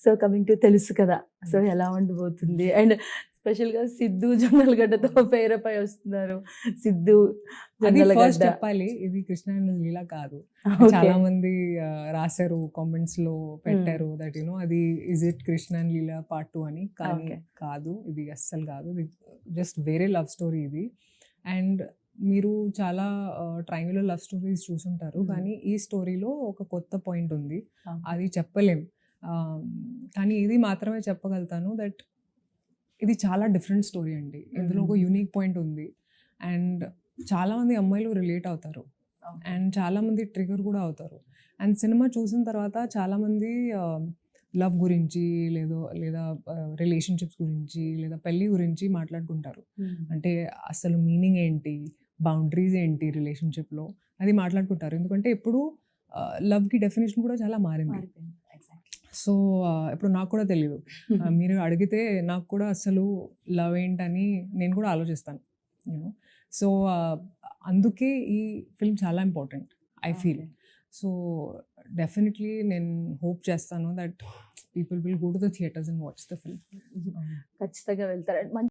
So coming to తెలుసు కదా, so ఎలా ఉండబోతుంది? అండ్ స్పెషల్గా సిద్ధు జొన్నలగడ్డతో పేరపై వస్తున్నారు. సిద్ధు అది ఫస్ట్ జొన్నలగడ్డ. చెప్పాలి, ఇది కృష్ణ అండ్ లీలా కాదు. Okay. చాలా మంది రాశారు, కామెంట్స్ లో పెట్టారు దట్ అది is it Krishna and Leela part 2 అని. కానీ Okay. కాదు, ఇది అస్సలు కాదు. ఇది జస్ట్ వేరే లవ్ స్టోరీ ఇది. అండ్ మీరు చాలా ట్రయాంగులర్ లవ్ స్టోరీస్ చూసుంటారు, కానీ ఈ స్టోరీలో ఒక కొత్త పాయింట్ ఉంది. అది చెప్పలేం, కానీ ఇది మాత్రమే చెప్పగలుగుతాను దట్ ఇది చాలా డిఫరెంట్ స్టోరీ అండి. ఇందులో ఒక యూనిక్ పాయింట్ ఉంది. అండ్ చాలామంది అమ్మాయిలు రిలేట్ అవుతారు, అండ్ చాలామంది ట్రిగర్ కూడా అవుతారు. అండ్ సినిమా చూసిన తర్వాత చాలామంది లవ్ గురించి లేదా రిలేషన్షిప్స్ గురించి లేదా పెళ్ళి గురించి మాట్లాడుకుంటారు. అంటే అసలు మీనింగ్ ఏంటి, బౌండరీస్ ఏంటి రిలేషన్షిప్లో, అది మాట్లాడుకుంటారు. ఎందుకంటే ఇప్పుడు లవ్కి డెఫినేషన్ కూడా చాలా మారింది. సో ఇప్పుడు నాకు కూడా తెలియదు, మీరు అడిగితే నాకు కూడా అసలు లవ్ ఏంటని నేను కూడా ఆలోచిస్తాను, యూనో. సో అందుకే ఈ ఫిల్మ్ చాలా important I feel. So definitely నేను హోప్ చేస్తాను that people will go to the theatres and watch the film. ఖచ్చితంగా వెళ్తారు.